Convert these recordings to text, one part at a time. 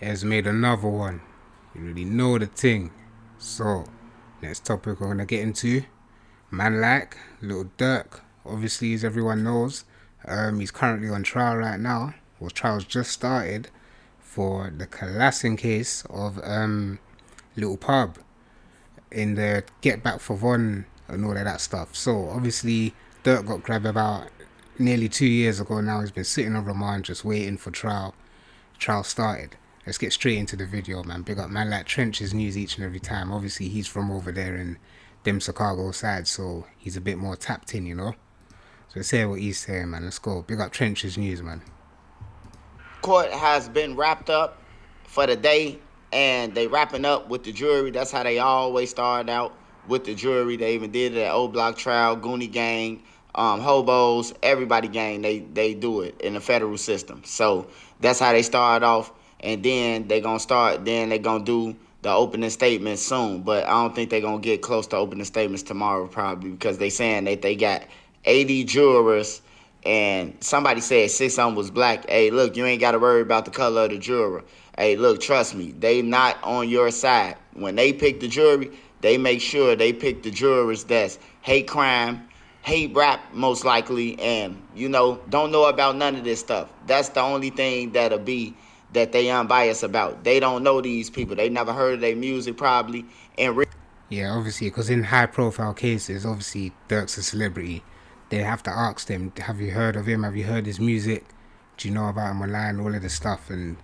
has made another one. You really know the thing. So, next topic we're gonna get into, man like Little DURK. Obviously, as everyone knows, he's currently on trial right now. Well, trial's just started for the Classing case of Little Pub in the Get Back for Von and all of that stuff. So obviously, DURK got grabbed about nearly 2 years ago now. He's been sitting on remand just waiting for trial. Trial started. Let's get straight into the video, man. Big up man like Trench's news each and every time. Obviously, he's from over there in them Chicago side, so he's a bit more tapped in, you know. So let's hear what he's saying, man. Let's go. Big up Trench's news, man. Court has been wrapped up for the day, and they wrapping up with the jury. That's how they always start out, with the jury. They even did it at Old Block Trial, Goonie Gang, Hobos, everybody gang. They do it in the federal system. So that's how they start off, and then they gonna do the opening statements soon. But I don't think they're gonna get close to opening statements tomorrow, probably, because they saying that they got 80 jurors. And somebody said 6 of them was black. Hey, look, you ain't got to worry about the color of the juror. Hey, look, trust me, they not on your side. When they pick the jury, they make sure they pick the jurors that's hate crime, hate rap most likely, and, don't know about none of this stuff. That's the only thing that'll be that they unbiased about. They don't know these people. They never heard of their music probably. Yeah, obviously, because in high-profile cases, obviously, DURK's a celebrity. They have to ask them, have you heard of him? Have you heard his music? Do you know about him online? All of this stuff. And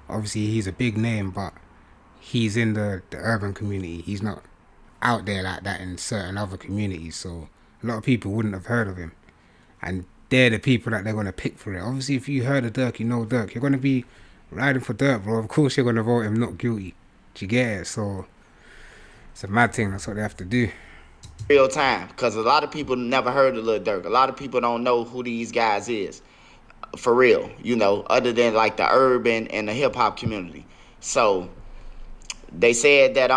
obviously, he's a big name, but he's in the urban community. He's not out there like that in certain other communities. So a lot of people wouldn't have heard of him. And they're the people that they're going to pick for it. Obviously, if you heard of DURK, you know DURK. You're going to be riding for DURK, bro. Of course, you're going to vote him not guilty. Do you get it? So it's a mad thing. That's what they have to do. Real time, because a lot of people never heard of Lil Durk. A lot of people don't know who these guys is, for real, other than like the urban and the hip hop community. So they said that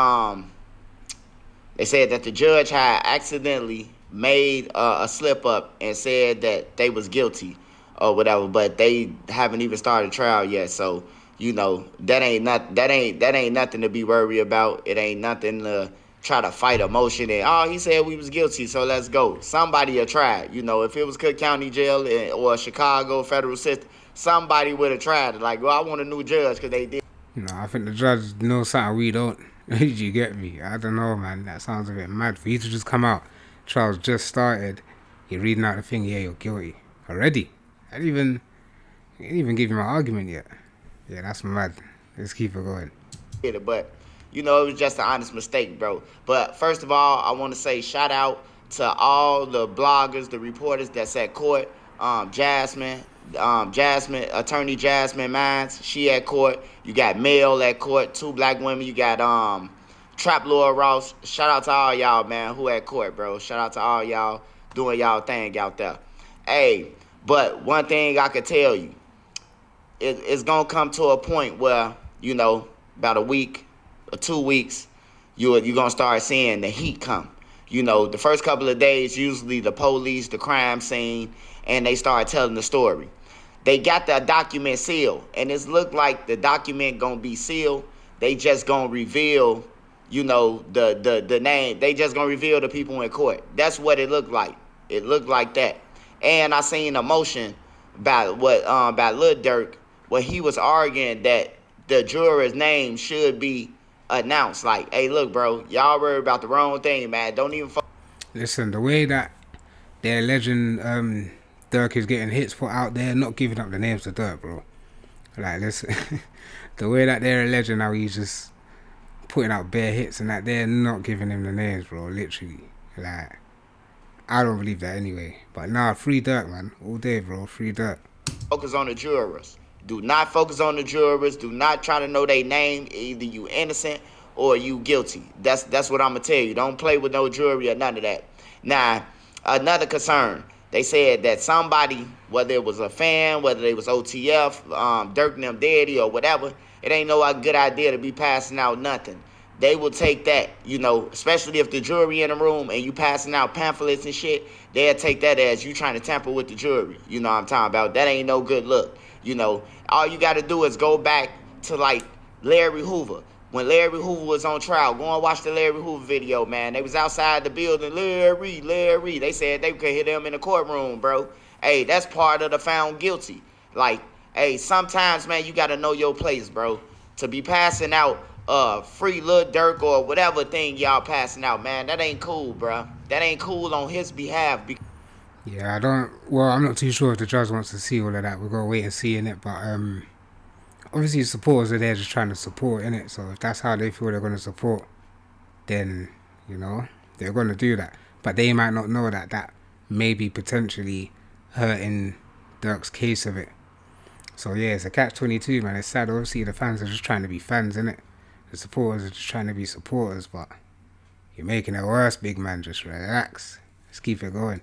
the judge had accidentally made a slip up and said that they was guilty or whatever, but they haven't even started trial yet. So that ain't nothing to be worried about. It ain't nothing to try to fight emotion and, he said we was guilty, so let's go. Somebody will try. If it was Cook County Jail or Chicago federal system, somebody would have tried it. Like, well, I want a new judge because they did. I think the judge knows something we don't. Did you get me? I don't know, man. That sounds a bit mad. For you to just come out, trial's just started, you're reading out the thing, yeah, you're guilty. Already? I didn't even give you my argument yet. Yeah, that's mad. Let's keep it going. But it was just an honest mistake, bro. But first of all, I want to say shout out to all the bloggers, the reporters that's at court. Jasmine, attorney Jasmine Mines, she at court. You got Mel at court, 2 black women. You got Trap Lord Ross. Shout out to all y'all, man, who at court, bro. Shout out to all y'all doing y'all thing out there. Hey, but one thing I could tell you, it's gonna come to a point where, about a week or 2 weeks, you're gonna start seeing the heat come. The first couple of days, usually the police, the crime scene, and they start telling the story. They got the document sealed, and it's looked like the document gonna be sealed. They just gonna reveal, the name. They just gonna reveal the people in court. That's what it looked like. It looked like that. And I seen a motion by Lil Durk, where he was arguing that the juror's name should be announced. Like, hey, look, bro, y'all worry about the wrong thing, man. Don't even listen, the way that they're alleging DURK is getting hits put out there, not giving up the names to DURK, bro. Like, listen, the way that they're alleging how he's just putting out bare hits and that, they're not giving him the names, bro, literally. Like, I don't believe that anyway. But nah, free DURK, man. All day, bro. Free DURK. Focus on the jurors. Do not focus on the jurors. Do not try to know their name. Either you innocent or you guilty. That's what I'm going to tell you. Don't play with no jury or none of that. Now, another concern. They said that somebody, whether it was a fan, whether it was OTF, Dirk and them daddy or whatever, it ain't no good idea to be passing out nothing. They will take that, especially if the jury in the room and you passing out pamphlets and shit, they'll take that as you trying to tamper with the jury. You know what I'm talking about? That ain't no good look. All you got to do is go back to, like, Larry Hoover. When Larry Hoover was on trial, go and watch the Larry Hoover video, man. They was outside the building, Larry. They said they could hear them in the courtroom, bro. Hey, that's part of the found guilty. Like, hey, sometimes, man, you got to know your place, bro. To be passing out free Lil Durk or whatever thing y'all passing out, man, that ain't cool, bro. That ain't cool on his behalf. Yeah, I'm not too sure if the judge wants to see all of that. We're going to wait and see in it. But obviously supporters are there just trying to support, innit? So if that's how they feel they're going to support, then, they're going to do that. But they might not know that may be potentially hurting Dirk's case of it. So yeah, it's a catch-22, man. It's sad. Obviously the fans are just trying to be fans, innit? The supporters are just trying to be supporters, but you're making it worse, big man. Just relax. Let's keep it going.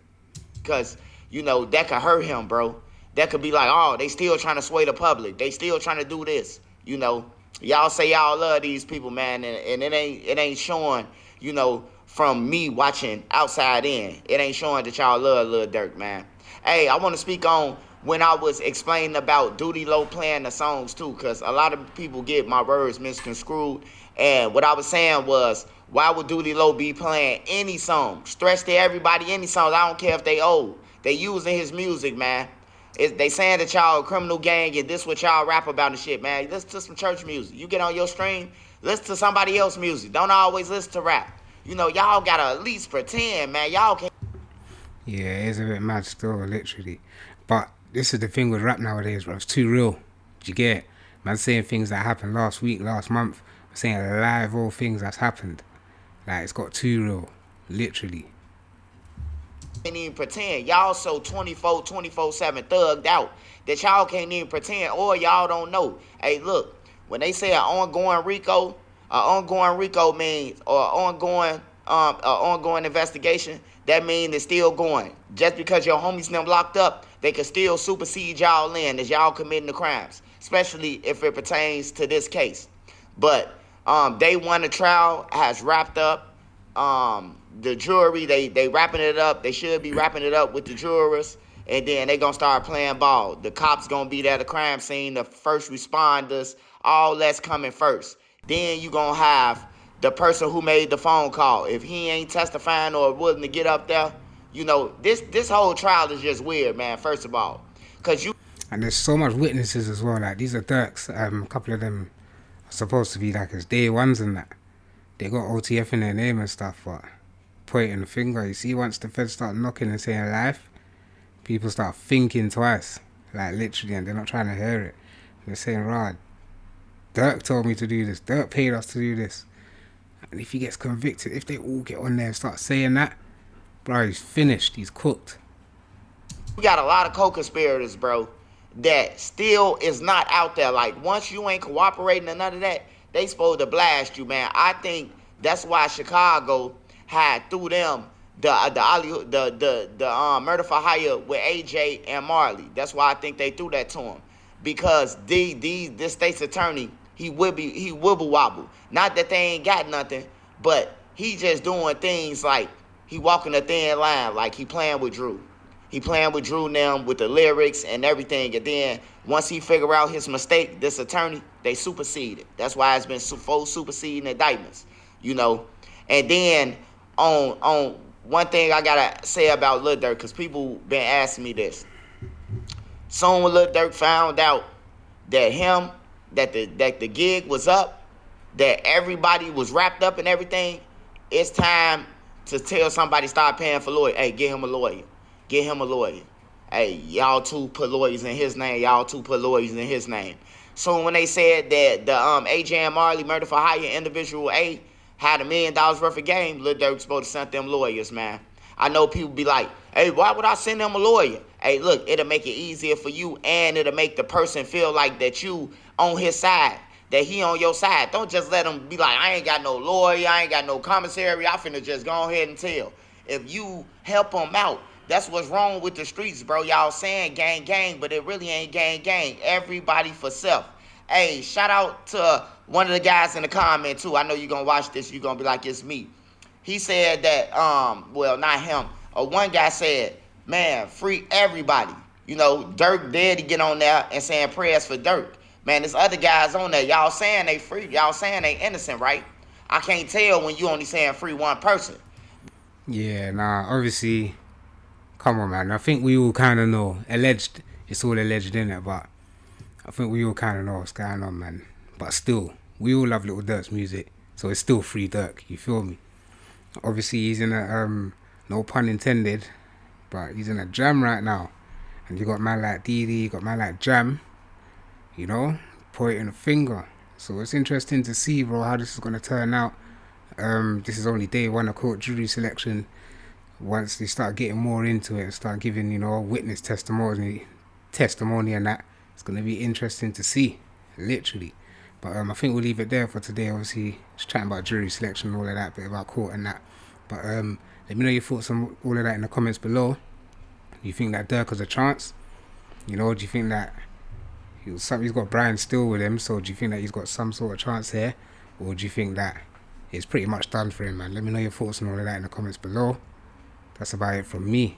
Because, that could hurt him, bro. That could be like, oh, they still trying to sway the public. They still trying to do this. Y'all say y'all love these people, man, and it ain't showing, from me watching outside in. It ain't showing that y'all love Lil Durk, man. Hey, I want to speak on when I was explaining about Duty Low playing the songs too, because a lot of people get my words misconstrued. And what I was saying was, why would Duty Low be playing any song? Stretch to everybody, any songs. I don't care if they old. They using his music, man. They saying that y'all a criminal gang and this what y'all rap about and shit, man. Listen to some church music. You get on your stream, listen to somebody else's music. Don't always listen to rap. Y'all gotta at least pretend, man. Y'all can't. Yeah, it is a bit mad still, literally. But this is the thing with rap nowadays, bro. It's too real. Do you get it? Man saying things that happened last week, last month. I'm saying live all things that's happened. Like, it's got too real. Literally. Can't even pretend. Y'all so 24/7 thugged out that y'all can't even pretend, or y'all don't know. Hey, look, when they say an ongoing RICO means, or ongoing investigation, that means it's still going. Just because your homies them locked up, they can still supersede y'all in as y'all committing the crimes, especially if it pertains to this case. But day one of trial has wrapped up. The jury, they wrapping it up. They should be wrapping it up with the jurors, and then they gonna start playing ball. The cops gonna be there at the crime scene, the first responders, all that's coming first. Then you gonna have the person who made the phone call. If he ain't testifying or willing to get up there, this whole trial is just weird, man. First of all, and there's so much witnesses as well. Like, these are Dirks. A couple of them are supposed to be like his day ones and that. They got OTF in their name and stuff, but pointing the finger. You see, once the feds start knocking and saying life, people start thinking twice, like literally, and they're not trying to hear it. They're saying, "Rod, Dirk told me to do this. Dirk paid us to do this." And if he gets convicted, if they all get on there and start saying that, bro, he's finished. He's cooked. We got a lot of co-conspirators, bro, that still is not out there. Like, once you ain't cooperating and none of that, they supposed to blast you, man. I think that's why Chicago had through them the murder for hire with AJ and Marley. That's why I think they threw that to him, because this state's attorney, he wibble wobble. Not that they ain't got nothing, but he just doing things like he walking a thin line, like he playing with Drew. He playing with Drew now with the lyrics and everything. And then once he figure out his mistake, this attorney, they superseded. That's why it's been 4 superseding indictments, And then on one thing I gotta say about Lil Durk, because people been asking me this. Soon when Lil Durk found out that the gig was up, that everybody was wrapped up and everything, it's time to tell somebody start paying for lawyer. Hey, get him a lawyer. Get him a lawyer. Hey, y'all two put lawyers in his name. Y'all two put lawyers in his name. So when they said that the AJ and Marley murder for hire individual A had $1 million worth of game, Lil Durk supposed to send them lawyers, man. I know people be like, hey, why would I send them a lawyer? Hey, look, it'll make it easier for you, and it'll make the person feel like that you on his side, that he on your side. Don't just let him be like, I ain't got no lawyer, I ain't got no commissary, I finna just go ahead and tell. If you help him out, that's what's wrong with the streets, bro. Y'all saying gang, gang, but it really ain't gang, gang. Everybody for self. Hey, shout out to one of the guys in the comment, too. I know you're going to watch this. You're going to be like, it's me. He said that, well, not him. One guy said, man, free everybody. Dirk dead to get on there and saying prayers for Dirk. Man, there's other guys on there. Y'all saying they free. Y'all saying they innocent, right? I can't tell when you only saying free one person. Yeah, nah, obviously, come on, man. I think we all kind of know. Alleged, it's all alleged, innit? But I think we all kind of know what's going on, man. But still, we all love Little Durk's music, so it's still free Durk, you feel me? Obviously, he's in a, no pun intended, but he's in a jam right now. And you got man like Didi, you got man like Jam, you know, pointing a finger. So it's interesting to see, bro, how this is going to turn out. This is only day one of court jury selection. Once they start getting more into it and start giving, you know, witness testimony and that, it's going to be interesting to see, literally. But I think we'll leave it there for today. Obviously, just chatting about jury selection and all of that, bit about court and that. But let me know your thoughts on all of that in the comments below. Do you think that DURK has a chance? You know, do you think that he's got Brownin still with him, so do you think that he's got some sort of chance here? Or do you think that it's pretty much done for him, man? Let me know your thoughts on all of that in the comments below. That's about it from me.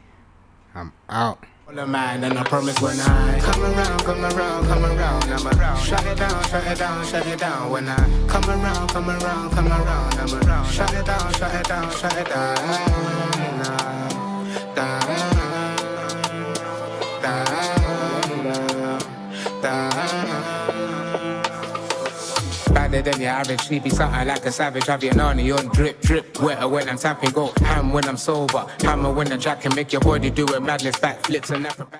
I'm out. The man, and I promise when I come around, I'ma shut it down, shut it down, shut it down. When I come around, I'ma shut it down, shut it down, shut it down. Better than your average, she be something like a savage. Have your nani on drip, drip. Wetter when I'm tapping, go ham when I'm sober. Hammer when the jack can make your body do a madness, backflips and never back.